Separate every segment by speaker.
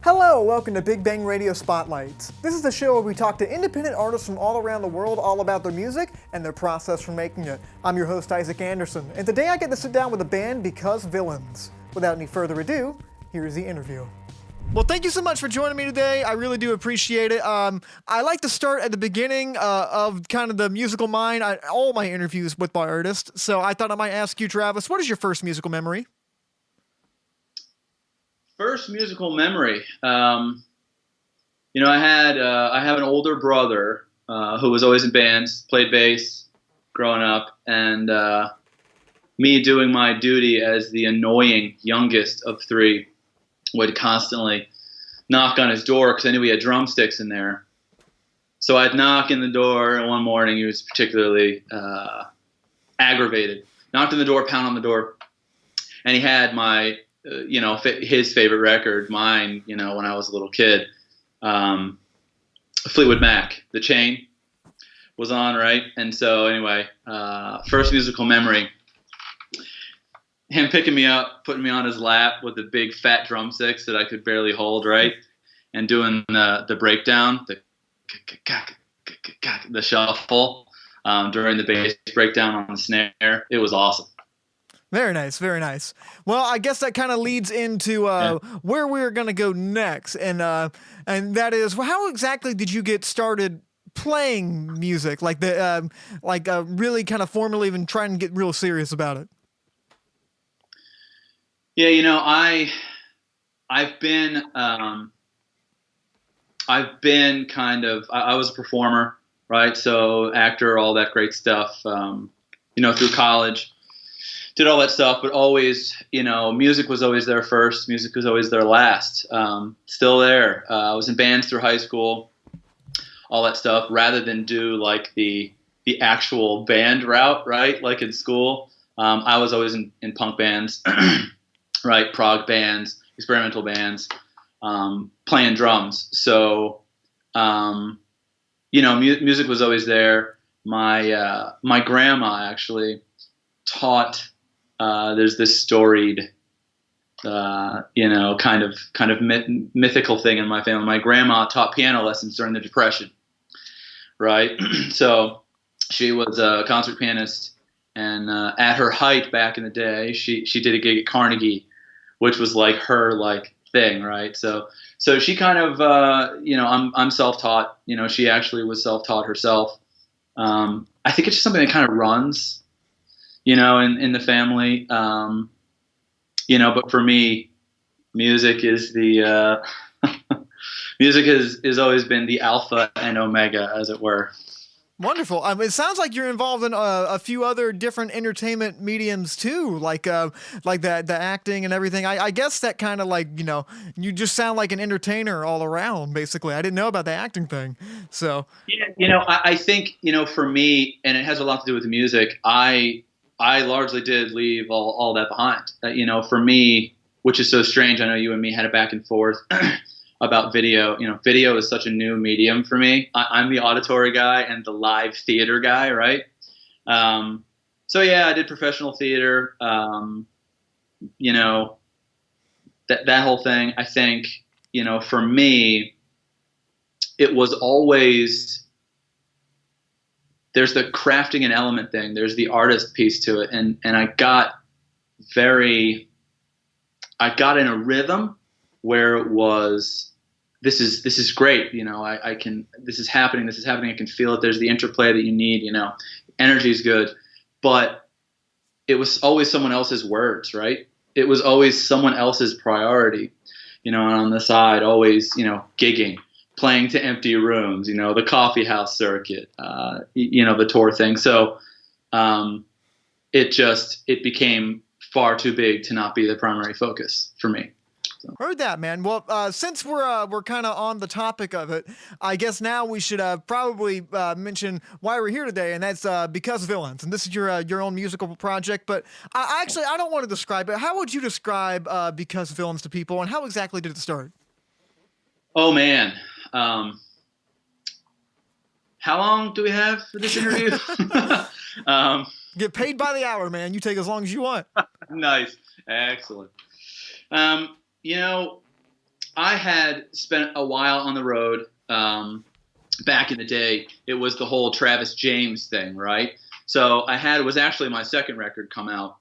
Speaker 1: Hello, welcome to Big Bang Radio Spotlights. This is the show where we talk to independent artists from all around the world all about their music and their process for making it. I'm your host, Isaac Anderson, and today I get to sit down with the band Because Villains. Without any further ado, here's the interview. Well, thank you so much for joining me today. I really do appreciate it. I like to start at the beginning of kind of the musical mind. All my interviews with my artists, so I thought I might ask you, Travis, what is your first musical memory?
Speaker 2: First musical memory. I have an older brother who was always in bands, played bass growing up, and me doing my duty as the annoying youngest of three would constantly knock on his door because I knew he had drumsticks in there. So I'd knock in the door, and one morning he was particularly aggravated. Knocked on the door, pound on the door, and he had my his favorite record, mine, when I was a little kid, Fleetwood Mac, The Chain was on, right? And so anyway, first musical memory, him picking me up, putting me on his lap with the big fat drumsticks that I could barely hold, right? And doing the breakdown, the shuffle during the bass breakdown on the snare. It was awesome.
Speaker 1: Very nice, very nice. Well, I guess that kind of leads into where we're going to go next, and that is, well, how exactly did you get started playing music, really kind of formally even trying to get real serious about it?
Speaker 2: Yeah, I've been kind of, I was a performer, right? So actor, all that great stuff, through college. Did all that stuff, but always, music was always there first. Music was always there last. Still there. I was in bands through high school, all that stuff, rather than do like the actual band route, right? Like in school. I was always in punk bands, right? Prog bands, experimental bands, playing drums. So, music was always there. My grandma actually taught. There's this storied, kind of mythical thing in my family. My grandma taught piano lessons during the Depression, right? So she was a concert pianist, and at her height back in the day, she did a gig at Carnegie, which was like her thing, right? So she kind of, I'm self-taught. She actually was self-taught herself. I think it's just something that kind of runs. In the family, but for me, music is the, music has always been the alpha and omega, as it were.
Speaker 1: Wonderful. It sounds like you're involved in a few other different entertainment mediums too, like the acting and everything. I guess that kind of you just sound like an entertainer all around, basically. I didn't know about the acting thing. So
Speaker 2: yeah, I think for me, and it has a lot to do with the music. I largely did leave all that behind. For me, which is so strange, I know you and me had a back and forth about video. Video is such a new medium for me. I'm the auditory guy and the live theater guy, right? So yeah, I did professional theater. That whole thing, I think, for me, it was always... There's the crafting and element thing. There's the artist piece to it. And I got in a rhythm where it was, this is great. This is happening. I can feel it. There's the interplay that you need, energy is good, but it was always someone else's words, right? It was always someone else's priority, and on the side, always, gigging. Playing to empty rooms, the coffee house circuit, the tour thing. So it became far too big to not be the primary focus for me. So.
Speaker 1: Heard that, man. Well, since we're kind of on the topic of it, I guess now we should probably mention why we're here today, and that's Because Villains. And this is your own musical project. But I don't want to describe it. How would you describe Because Villains to people, and how exactly did it start?
Speaker 2: Oh man. How long do we have for this interview?
Speaker 1: Get paid by the hour, man. You take as long as you want.
Speaker 2: Nice. Excellent. I had spent a while on the road. Back in the day, it was the whole Travis James thing, right? So it was actually my second record come out,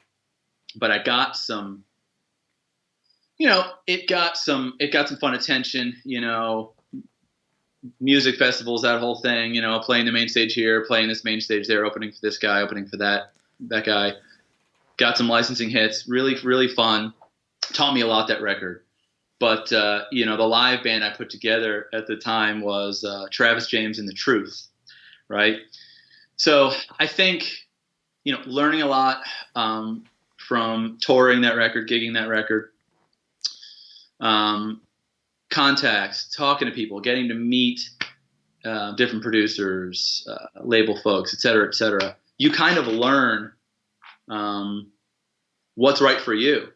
Speaker 2: but I got some, it got some fun attention, music festivals, that whole thing, playing the main stage here, playing this main stage there, opening for this guy, opening for that guy. Got some licensing hits, really, really fun. Taught me a lot, that record. But, the live band I put together at the time was Travis James and The Truth, right? So I think, learning a lot from touring that record, gigging that record, contacts, talking to people, getting to meet different producers, label folks, et cetera, et cetera. You kind of learn what's right for you.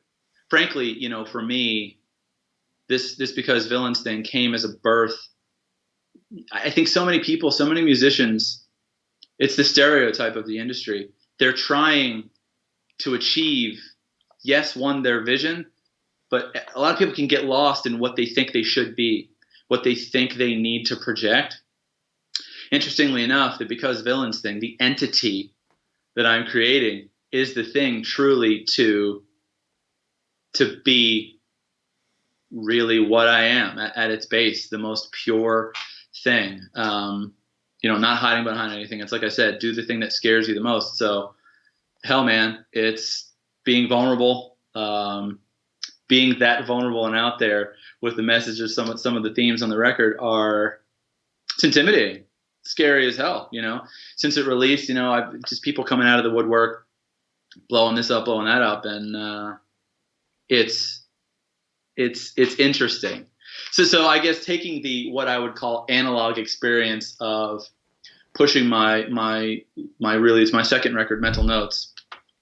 Speaker 2: Frankly, for me, this Because Villains thing came as a birth. I think so many people, so many musicians, it's the stereotype of the industry. They're trying to achieve, yes, their vision, but a lot of people can get lost in what they think they should be, what they think they need to project. Interestingly enough, the Because Villains thing, the entity that I'm creating, is the thing truly to be really what I am at its base, the most pure thing. Not hiding behind anything. It's like I said, do the thing that scares you the most. So, hell, man, it's being vulnerable, being that vulnerable and out there with the messages. Some of the themes on the record it's intimidating, scary as hell. Since it released, I've just people coming out of the woodwork, blowing this up, blowing that up, and it's interesting. So I guess taking what I would call analog experience of pushing my release, my second record, Mental Notes,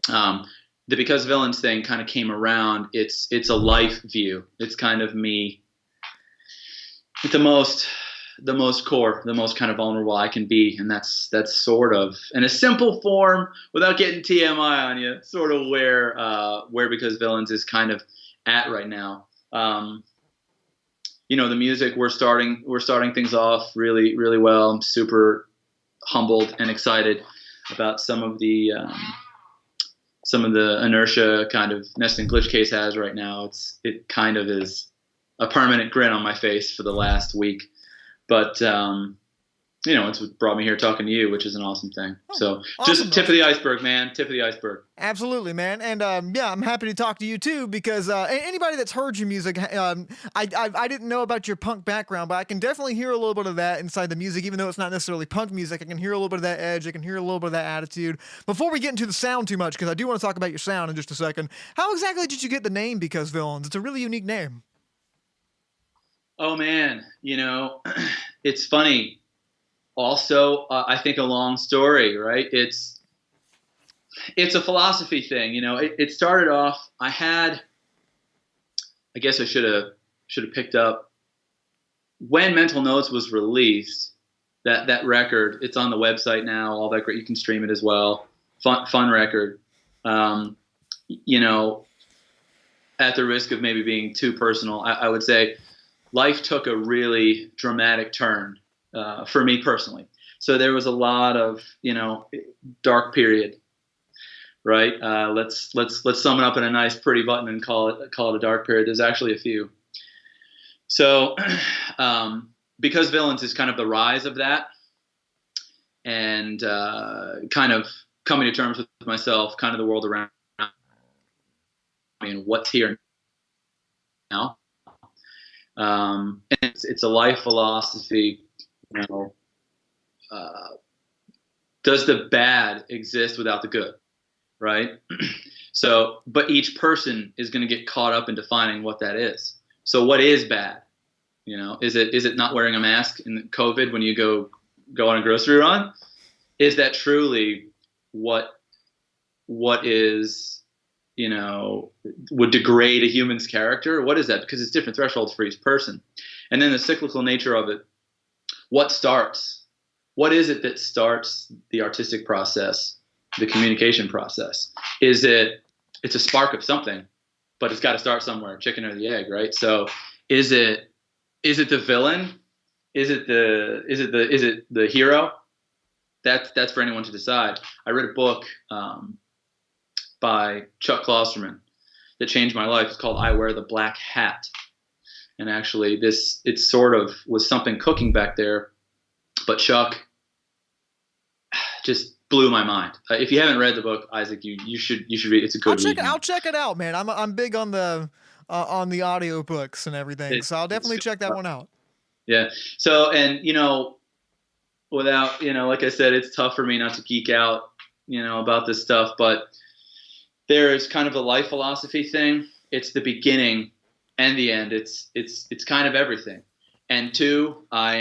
Speaker 2: the Because Villains thing kind of came around. It's a life view. It's kind of me. It's the most core, the most kind of vulnerable I can be, and that's sort of in a simple form, without getting TMI on you, sort of where Because Villains is kind of at right now. The music, we're starting things off really, really well. I'm super humbled and excited about some of the inertia kind of Nesting Glitch Case has right now. It kind of is a permanent grin on my face for the last week, but it's what brought me here talking to you, which is an awesome thing. So awesome. Just tip of the iceberg, man. Tip of the iceberg.
Speaker 1: Absolutely, man. And I'm happy to talk to you too, because anybody that's heard your music, I didn't know about your punk background, but I can definitely hear a little bit of that inside the music, even though it's not necessarily punk music. I can hear a little bit of that edge. I can hear a little bit of that attitude. Before we get into the sound too much, because I do want to talk about your sound in just a second, how exactly did you get the name Because Villains? It's a really unique name.
Speaker 2: Oh, man. It's funny. Also, I think a long story, right? It's a philosophy thing. It started off, I guess I should have picked up when Mental Notes was released, that record. It's on the website now, all that great. You can stream it as well. Fun record. At the risk of maybe being too personal, I would say life took a really dramatic turn. For me personally. So there was a lot of, dark period, right? Let's sum it up in a nice pretty button and call it a dark period. There's actually a few. So Because Villains is kind of the rise of that, and kind of coming to terms with myself, kind of the world around me and what's here now. And it's a life philosophy. Does the bad exist without the good, right? So, but each person is going to get caught up in defining what that is. So what is bad? Is it not wearing a mask in COVID when you go on a grocery run? Is that truly what is, would degrade a human's character? What is that? Because it's different thresholds for each person. And then the cyclical nature of it. What starts? What is it that starts the artistic process, the communication process? It's a spark of something, but it's got to start somewhere, chicken or the egg, right? So Is it the villain? Is it the hero? That's for anyone to decide. I read a book by Chuck Klosterman that changed my life. It's called I Wear the Black Hat. And actually it sort of was something cooking back there, but Chuck just blew my mind. If you haven't read the book, Isaac, you should read it. It's a good read.
Speaker 1: I'll check it out, man. I'm big on the audiobooks and everything, so I'll definitely check that one out.
Speaker 2: Yeah. So, and without, like I said, it's tough for me not to geek out, about this stuff, but there is kind of a life philosophy thing. It's the beginning and the end. It's kind of everything. And two, I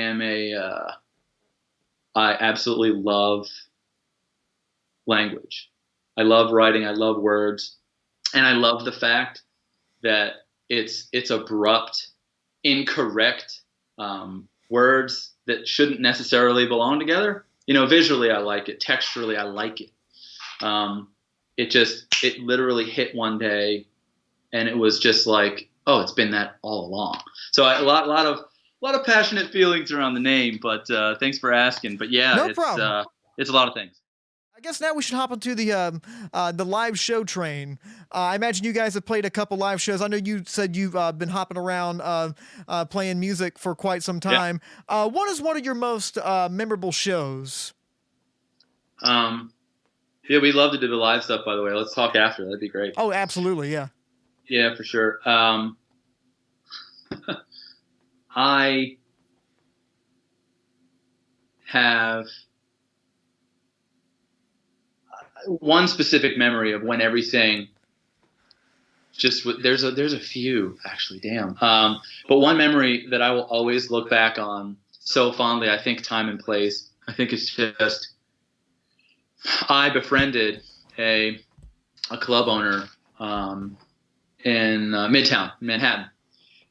Speaker 2: absolutely love language. I love writing. I love words. And I love the fact that it's abrupt, incorrect, words that shouldn't necessarily belong together. Visually I like it. Texturally I like it. It literally hit one day, and it was just like, oh, it's been that all along. So a lot of passionate feelings around the name, but thanks for asking. But yeah,
Speaker 1: no problem.
Speaker 2: It's a lot of things.
Speaker 1: I guess now we should hop into the live show train. I imagine you guys have played a couple live shows. I know you said you've been hopping around playing music for quite some time. Yeah. What is one of your most memorable shows?
Speaker 2: Yeah, we'd love to do the live stuff, by the way. Let's talk after. That'd be great.
Speaker 1: Oh, absolutely, yeah.
Speaker 2: Yeah, for sure. I have one specific memory of when everything there's a few actually, damn. But one memory that I will always look back on so fondly, I think time and place. I think it's just, I befriended a club owner in Midtown Manhattan,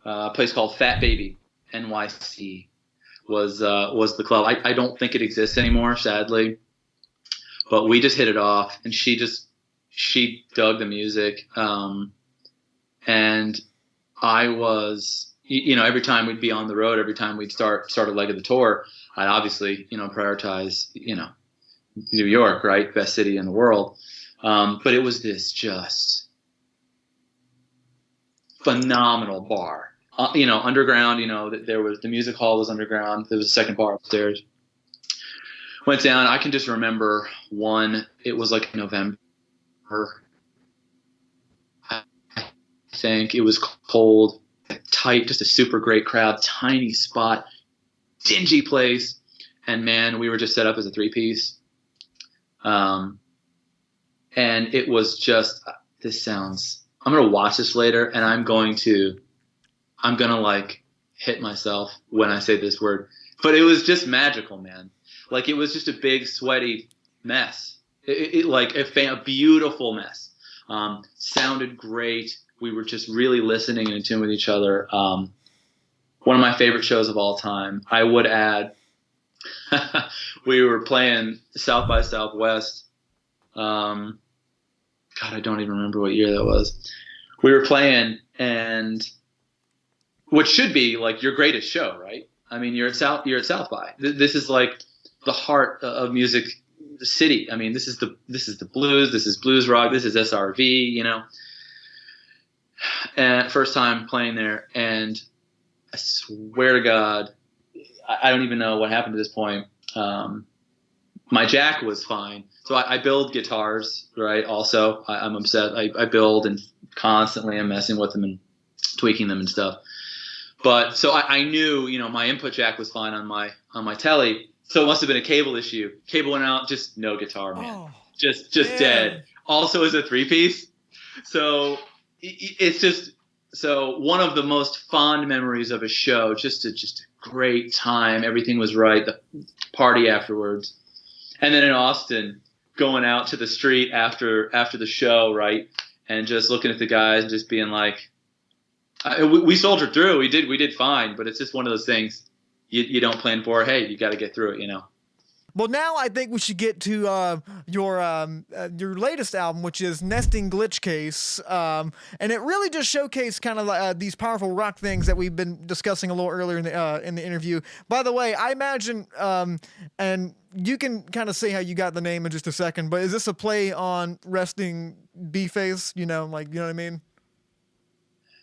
Speaker 2: a place called Fat Baby NYC was the club. I don't think it exists anymore, sadly. But we just hit it off, and she dug the music. And I was, every time we'd be on the road, every time we'd start a leg of the tour, I'd obviously, prioritize, New York, right? Best city in the world. But it was this just phenomenal bar. Underground, there was, the music hall was underground. There was a second bar upstairs. Went down. I can just remember it was like November. I think it was cold, tight, just a super great crowd, tiny spot, dingy place. And man, we were just set up as a 3-piece. And it was just, I'm going to watch this later, and I'm going to like hit myself when I say this word, but it was just magical, man. Like, it was just a big sweaty mess. Like a beautiful mess. Sounded great. We were just really listening and in tune with each other. One of my favorite shows of all time. I would add, we were playing South by Southwest. God, I don't even remember what year that was. We were playing, and what should be like your greatest show, right? I mean, you're at South by. This is like the heart of music city. I mean, this is the blues. This is blues rock. This is SRV. And first time playing there, and I swear to God, I don't even know what happened to this point. My jack was fine. So I build guitars, right? Also, I'm obsessed. I build and constantly I'm messing with them and tweaking them and stuff. But so I knew, my input jack was fine on my telly. So it must have been a cable issue. Cable went out, just no guitar, man. Oh, just dead. Also as a 3-piece. So it's just, so one of the most fond memories of a show, just a great time. Everything was right. The party afterwards. And then in Austin, going out to the street after the show, right? And just looking at the guys and just being like, we soldiered through. We did fine, but it's just one of those things you don't plan for. Hey, you got to get through it,
Speaker 1: Well, now I think we should get to your latest album, which is Nesting Glitch Case, and it really just showcased kind of these powerful rock things that we've been discussing a little earlier in the interview. By the way, I imagine, and you can kind of say how you got the name in just a second, but is this a play on resting B face? You know, like, you know what I mean?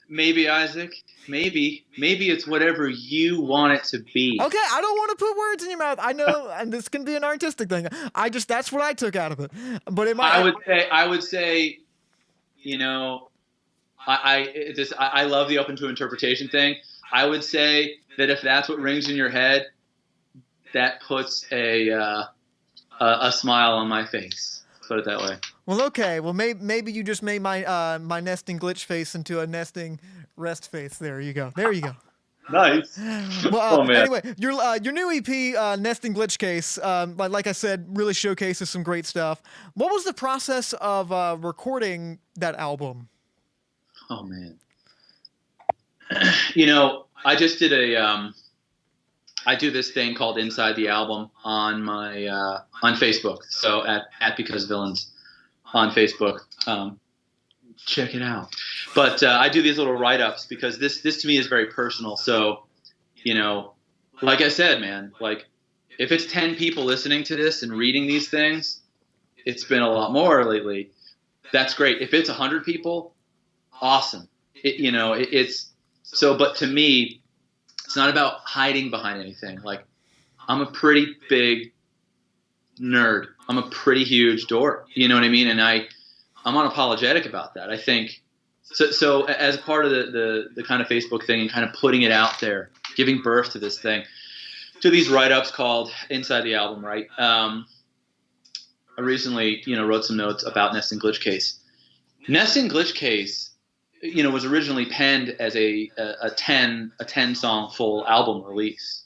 Speaker 2: Maybe, Isaac. Maybe it's whatever you want it to be.
Speaker 1: Okay, I don't want to put words in your mouth. I know, and this can be an artistic thing. That's what I took out of it. But it might.
Speaker 2: I would say, you know, I love the open to interpretation thing. I would say that if that's what rings in your head, that puts a smile on my face. Let's put it that way.
Speaker 1: Well, okay. Well, maybe you just made my my nesting glitch face into a nesting rest face. There you go. There you go.
Speaker 2: Nice.
Speaker 1: Well, anyway, your new EP, Nesting Glitch Case, like I said, really showcases some great stuff. What was the process of recording that album?
Speaker 2: Oh man. You know, I just did I do this thing called Inside the Album on my on Facebook. So at Because Villains on Facebook. Check it out. But I do these little write-ups because this to me is very personal. So, you know, like I said, man, like if it's 10 people listening to this and reading these things, it's been a lot more lately. That's great. If it's 100 people, awesome. It's so, but to me, it's not about hiding behind anything. Like, I'm a pretty big nerd. I'm a pretty huge dork. You know what I mean? And I'm unapologetic about that. I think so as part of the kind of Facebook thing and kind of putting it out there, giving birth to this thing, to these write-ups called Inside the Album, right? I recently, wrote some notes about Nesting Glitch Case. Nesting Glitch Case, was originally penned as a 10 song full album release.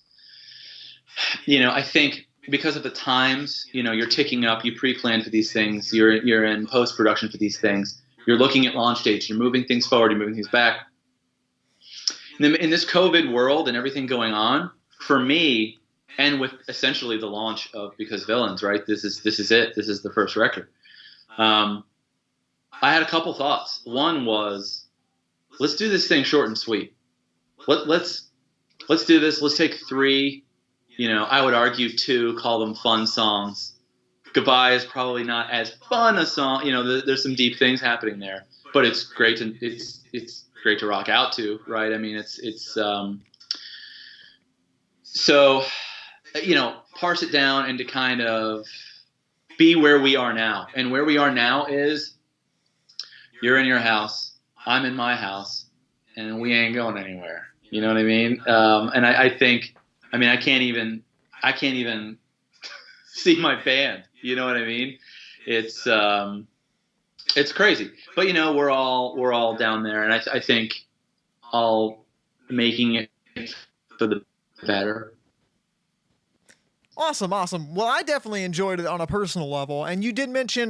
Speaker 2: I think because of the times, you're ticking up, you pre-plan for these things, you're in post-production for these things, you're looking at launch dates, you're moving things forward, you're moving things back. In this COVID world and everything going on, for me, and with essentially the launch of Because Villains, right? This is it. This is the first record. I had a couple thoughts. One was, let's do this thing short and sweet. Let's do this. Let's take 3. I would argue 2, call them fun songs. Goodbye is probably not as fun a song. There's some deep things happening there, but it's great to rock out to, right? I mean, so, parse it down and to kind of be where we are now. And where we are now is you're in your house, I'm in my house, and we ain't going anywhere. You know what I mean? And I think, I can't even see my band. You know what I mean? It's crazy, but we're all down there, and I think all making it for the better.
Speaker 1: Awesome. Well, I definitely enjoyed it on a personal level, and you did mention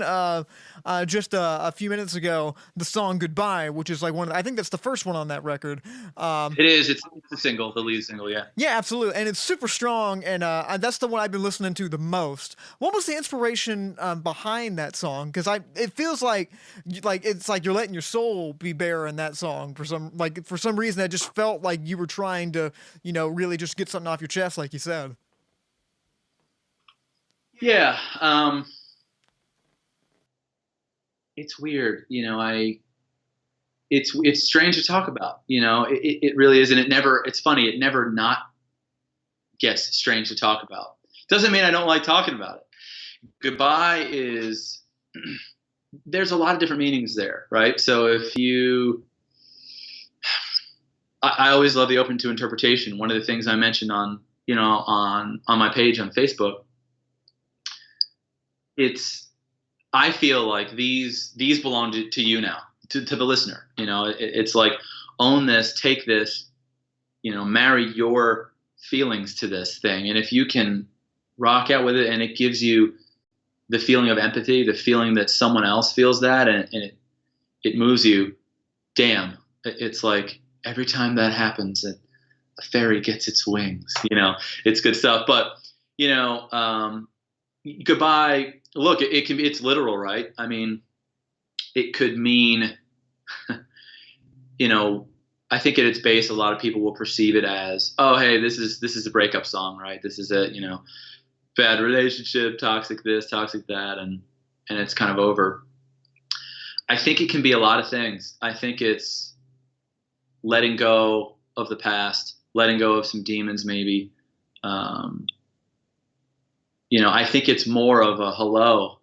Speaker 1: just a few minutes ago the song "Goodbye," which is like I think that's the first one on that record.
Speaker 2: It is. It's the single, the lead single. Yeah.
Speaker 1: Yeah, absolutely, and it's super strong, and that's the one I've been listening to the most. What was the inspiration behind that song? Because it feels like it's like you're letting your soul be bare in that song for some reason. I just felt like you were trying to really just get something off your chest, like you said.
Speaker 2: Yeah, it's weird, it's strange to talk about, it really is, and it's funny, it never not gets strange to talk about. Doesn't mean I don't like talking about it. Goodbye is, there's a lot of different meanings there, right? So I always love the open to interpretation. One of the things I mentioned on my page on Facebook, I feel like these belong to you now, to the listener. It's like, own this, take this, marry your feelings to this thing. And if you can rock out with it and it gives you the feeling of empathy, the feeling that someone else feels that, and it moves you, damn, it's like every time that happens, a fairy gets its wings, it's good stuff. But, Goodbye. Look, it can be, it's literal, right? I mean, it could mean, you know, I think at its base, a lot of people will perceive it as, oh, hey, this is a breakup song, right? This is a, bad relationship, toxic this, toxic that, and it's kind of over. I think it can be a lot of things. I think it's letting go of the past, letting go of some demons, maybe. I think it's more of a hello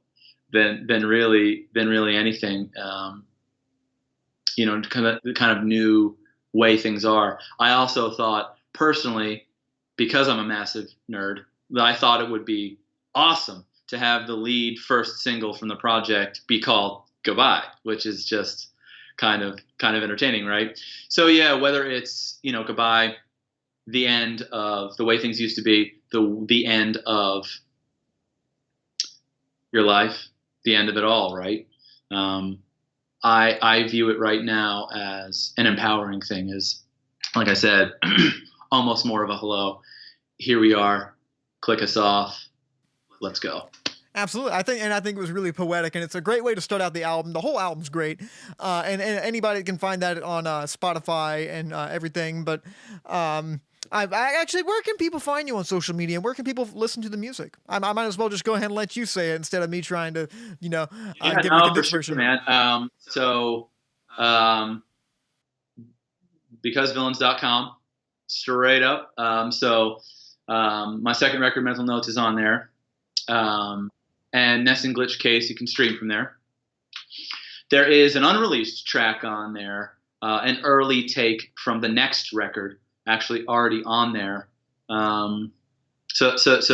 Speaker 2: than really anything. Kind of new way things are. I also thought personally, because I'm a massive nerd, that I thought it would be awesome to have the lead first single from the project be called Goodbye, which is just kind of entertaining, right? So yeah, whether it's, goodbye, the end of the way things used to be, the end of your life, the end of it all, right? I view it right now as an empowering thing, as, like I said, almost more of a hello. Here we are. Click us off. Let's go.
Speaker 1: Absolutely. I think it was really poetic, and it's a great way to start out the album. The whole album's great. And anybody can find that on Spotify and everything. But where can people find you on social media? And where can people listen to the music? I might as well just go ahead and let you say it instead of me trying to, give it this version.
Speaker 2: Man. Becausevillains.com, straight up. My second record, Mental Notes, is on there. And Nest and Glitch Case, you can stream from there. There is an unreleased track on there, an early take from the next record, actually already on there. So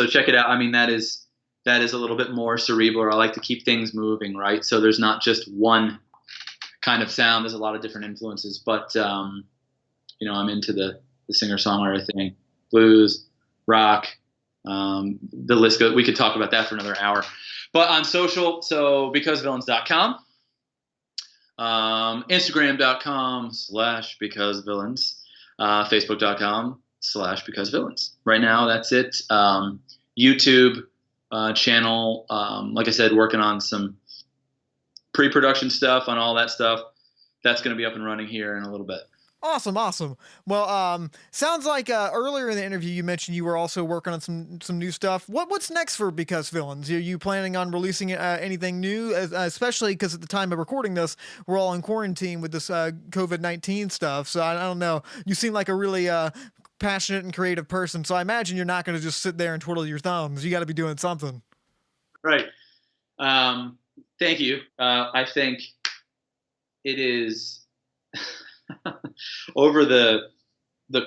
Speaker 2: check it out. I mean, that is a little bit more cerebral. I like to keep things moving, right? So there's not just one kind of sound. There's a lot of different influences. But, I'm into the singer-songwriter thing, blues, rock, the list goes. We could talk about that for another hour. But on social, so becausevillains.com, Instagram.com/becausevillains, Facebook.com/becausevillains. Right now, that's it. YouTube channel, like I said, working on some pre-production stuff on all that stuff. That's going to be up and running here in a little bit.
Speaker 1: Awesome. Well, sounds like earlier in the interview you mentioned you were also working on some new stuff. What's next for Because Villains? Are you planning on releasing anything new? Especially because at the time of recording this, we're all in quarantine with this COVID-19 stuff. So I don't know. You seem like a really passionate and creative person. So I imagine you're not going to just sit there and twiddle your thumbs. You got to be doing something.
Speaker 2: Right. Thank you. I think it is. Over the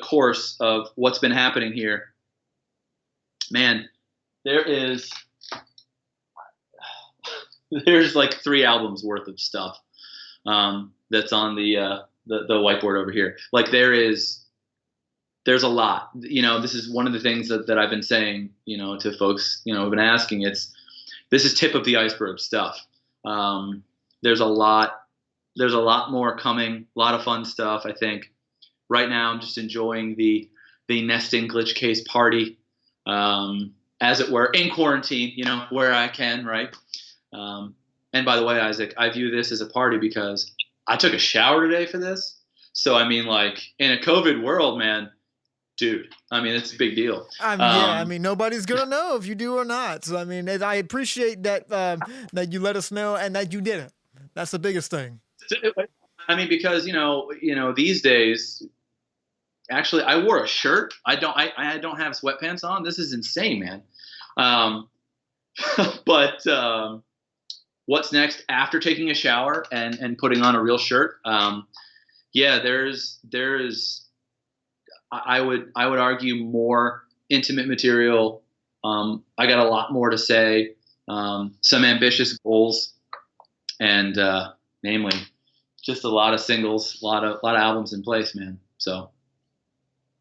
Speaker 2: course of what's been happening here, man, there's like 3 albums worth of stuff that's on the whiteboard over here. Like there's a lot. This is one of the things that I've been saying, to folks, who've been asking. This is tip of the iceberg stuff. There's a lot more coming, a lot of fun stuff. I think right now I'm just enjoying the nesting glitch case party, as it were, in quarantine, where I can, right? And by the way, Isaac, I view this as a party because I took a shower today for this. So, I mean, like in a COVID world, man, dude, I mean, it's a big deal.
Speaker 1: Nobody's going to know if you do or not. So, I mean, I appreciate that, that you let us know and that you did it. That's the biggest thing.
Speaker 2: I mean, because these days, actually, I wore a shirt. I don't have sweatpants on. This is insane, man. But what's next after taking a shower and putting on a real shirt? There's I would argue more intimate material. I got a lot more to say. Some ambitious goals, and namely, just a lot of singles, a lot of albums in place, man. So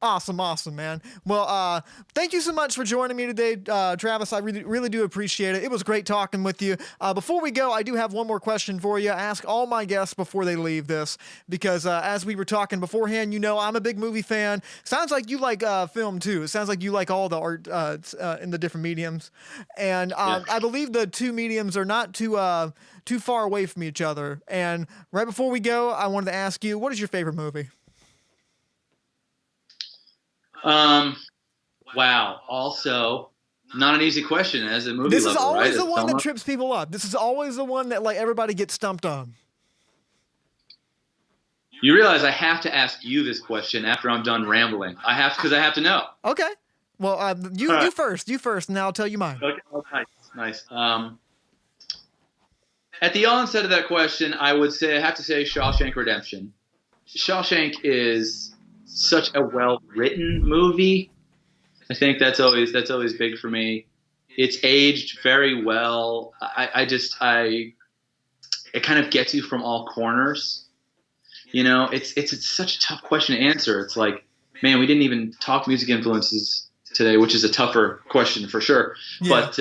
Speaker 1: Awesome, man. Well, thank you so much for joining me today, Travis. I really do appreciate it. It was great talking with you. Before we go, I do have one more question for you. I ask all my guests before they leave this, because as we were talking beforehand, I'm a big movie fan. Sounds like you like film too. It sounds like you like all the art in the different mediums. And
Speaker 2: Yeah.
Speaker 1: I believe the two mediums are not too far away from each other. And right before we go, I wanted to ask you, what is your favorite movie?
Speaker 2: Wow. Also, not an easy question as a movie
Speaker 1: This
Speaker 2: lover,
Speaker 1: is always
Speaker 2: right?
Speaker 1: the one that trips people up. This is always the one that like everybody gets stumped on.
Speaker 2: You realize I have to ask you this question after I'm done rambling. Because I have to know.
Speaker 1: Okay. Well, you first, and I'll tell you mine.
Speaker 2: Okay. Oh, nice. At the onset of that question, I have to say Shawshank Redemption. Shawshank is such a well-written movie. I think that's always big for me. It's aged very well. It kind of gets you from all corners. It's such a tough question to answer. It's like, man, we didn't even talk music influences today, which is a tougher question for sure. Yeah. But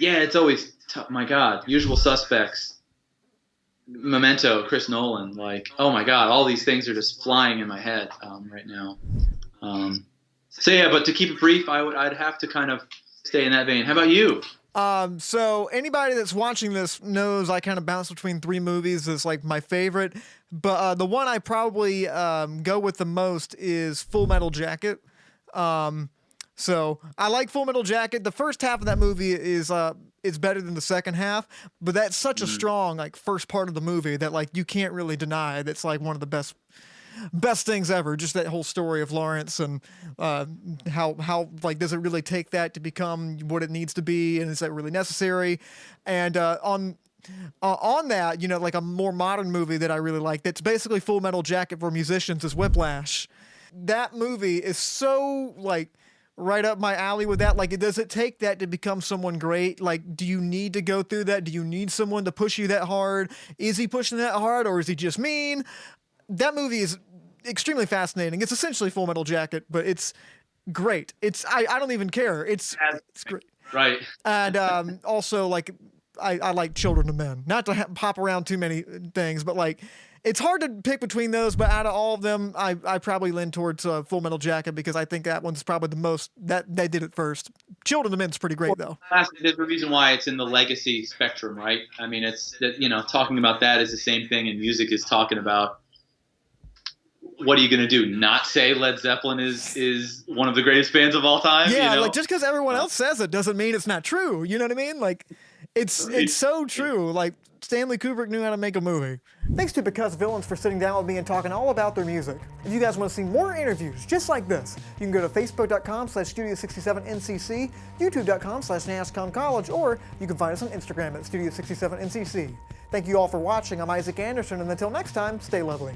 Speaker 2: it's always tough. My God, Usual Suspects, Memento, Chris Nolan, like, oh my God, all these things are just flying in my head right now. But to keep it brief, I'd have to kind of stay in that vein. How about you?
Speaker 1: So anybody that's watching this knows I kind of bounce between three movies as like my favorite, but the one I probably go with the most is Full Metal Jacket. So I like Full Metal Jacket. The first half of that movie is better than the second half, but that's such a strong like first part of the movie that like you can't really deny. That's like one of the best things ever. Just that whole story of Lawrence and how like does it really take that to become what it needs to be, and is that really necessary? And on that, like a more modern movie that I really like that's basically Full Metal Jacket for musicians is Whiplash. That movie is so like right up my alley with that. Like, does it take that to become someone great? Like, do you need to go through that? Do you need someone to push you that hard? Is he pushing that hard, or is he just mean? That movie is extremely fascinating. It's essentially Full Metal Jacket, but it's great. I don't even care. It's great.
Speaker 2: Right.
Speaker 1: And also, like, I like Children of Men. Not to pop around too many things, but like, it's hard to pick between those, but out of all of them, I probably lean towards Full Metal Jacket because I think that one's probably the most that they did it first. Children of Men's pretty great though.
Speaker 2: There's a reason why it's in the legacy spectrum, right? I mean, it's that talking about that is the same thing, and music is talking about. What are you going to do? Not say Led Zeppelin is one of the greatest bands of all time?
Speaker 1: Yeah, like just because everyone else says it doesn't mean it's not true. You know what I mean? Like, it's so true. Like, Stanley Kubrick knew how to make a movie. Thanks to Because Villains for sitting down with me and talking all about their music. If you guys want to see more interviews just like this, you can go to facebook.com/Studio67NCC, youtube.com/NASCOMCollege, or you can find us on Instagram at Studio67NCC. Thank you all for watching. I'm Isaac Anderson, and until next time, stay lovely.